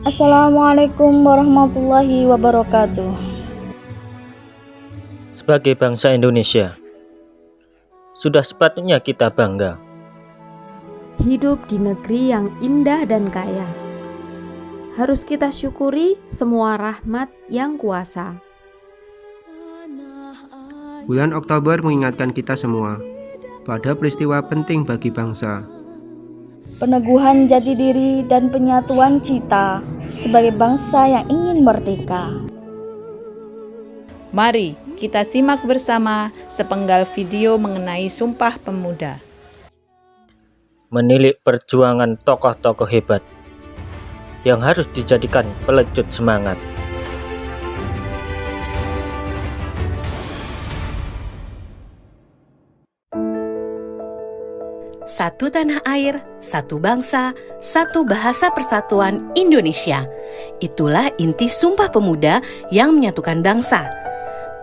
Assalamualaikum warahmatullahi wabarakatuh. Sebagai bangsa Indonesia, sudah sepatutnya kita bangga hidup di negeri yang indah dan kaya. Harus kita syukuri semua rahmat yang kuasa. Bulan Oktober mengingatkan kita semua pada peristiwa penting bagi bangsa. Peneguhan jati diri dan penyatuan cita sebagai bangsa yang ingin merdeka. Mari kita simak bersama sepenggal video mengenai Sumpah Pemuda. menilik perjuangan tokoh-tokoh hebat yang harus dijadikan pelecut semangat. Satu tanah air, satu bangsa, satu bahasa persatuan Indonesia. Itulah inti Sumpah Pemuda yang menyatukan bangsa.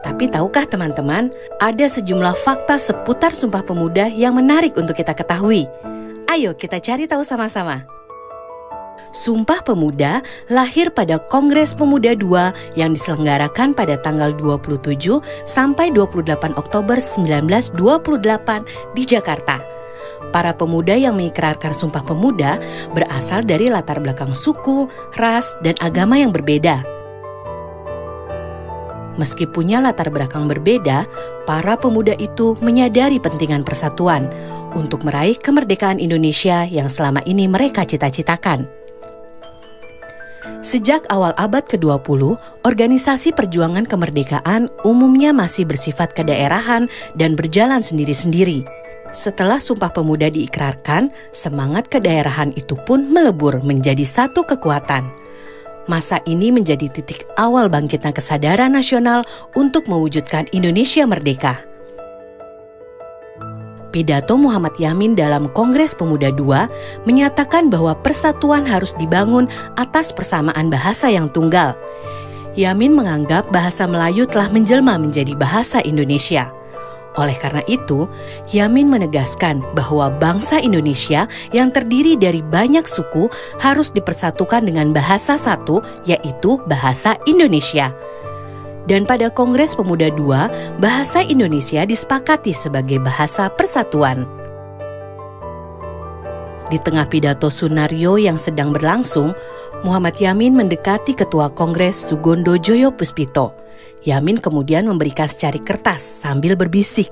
Tapi tahukah teman-teman, ada sejumlah fakta seputar Sumpah Pemuda yang menarik untuk kita ketahui. Ayo kita cari tahu sama-sama. Sumpah Pemuda lahir pada Kongres Pemuda II yang diselenggarakan pada tanggal 27 sampai 28 Oktober 1928 di Jakarta. Para pemuda yang mengikrarkan Sumpah Pemuda berasal dari latar belakang suku, ras, dan agama yang berbeda. Meski punya latar belakang berbeda, para pemuda itu menyadari pentingan persatuan untuk meraih kemerdekaan Indonesia yang selama ini mereka cita-citakan. Sejak awal abad ke-20, organisasi perjuangan kemerdekaan umumnya masih bersifat kedaerahan dan berjalan sendiri-sendiri. Setelah Sumpah Pemuda diikrarkan, semangat kedaerahan itu pun melebur menjadi satu kekuatan. Masa ini menjadi titik awal bangkitnya kesadaran nasional untuk mewujudkan Indonesia merdeka. Pidato Muhammad Yamin dalam Kongres Pemuda II menyatakan bahwa persatuan harus dibangun atas persamaan bahasa yang tunggal. Yamin menganggap bahasa Melayu telah menjelma menjadi bahasa Indonesia. Oleh karena itu, Yamin menegaskan bahwa bangsa Indonesia yang terdiri dari banyak suku harus dipersatukan dengan bahasa satu, yaitu bahasa Indonesia. Dan pada Kongres Pemuda II, bahasa Indonesia disepakati sebagai bahasa persatuan. Di tengah pidato Sunario yang sedang berlangsung, Muhammad Yamin mendekati Ketua Kongres Sugondo Joyo Puspito. Yamin kemudian memberikan secari kertas sambil berbisik,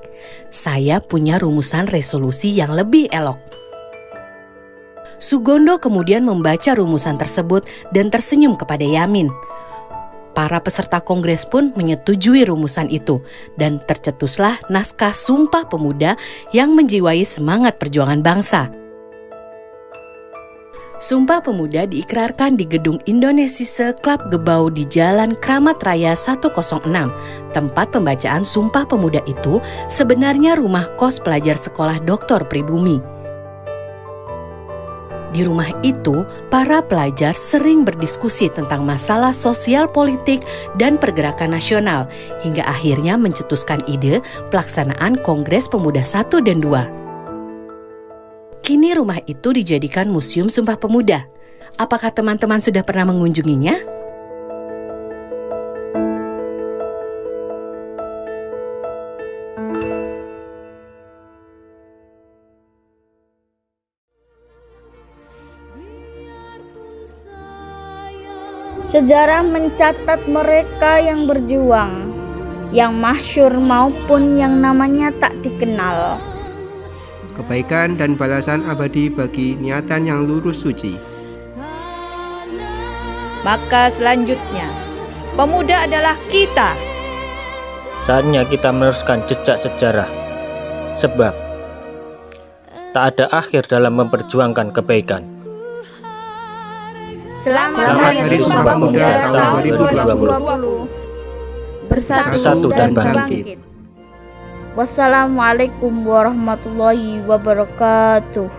"Saya punya rumusan resolusi yang lebih elok." Sugondo kemudian membaca rumusan tersebut dan tersenyum kepada Yamin. Para peserta kongres pun menyetujui rumusan itu dan tercetuslah naskah Sumpah Pemuda yang menjiwai semangat perjuangan bangsa. Sumpah Pemuda diikrarkan di Gedung Indonesise Klub Gebau di Jalan Kramat Raya 106. Tempat pembacaan Sumpah Pemuda itu sebenarnya rumah kos pelajar sekolah Dr. Pribumi. Di rumah itu, para pelajar sering berdiskusi tentang masalah sosial politik dan pergerakan nasional, hingga akhirnya mencetuskan ide pelaksanaan Kongres Pemuda I dan II. Kini rumah itu dijadikan Museum Sumpah Pemuda. Apakah teman-teman sudah pernah mengunjunginya? Sejarah mencatat mereka yang berjuang, yang masyhur maupun yang namanya tak dikenal. Kebaikan dan balasan abadi bagi niatan yang lurus suci. Maka selanjutnya, pemuda adalah kita. Saatnya kita meneruskan jejak sejarah, sebab tak ada akhir dalam memperjuangkan kebaikan. Selamat Hari Sumpah Pemuda tahun 2020. Bersatu dan bangkit. Wassalamualaikum warahmatullahi wabarakatuh.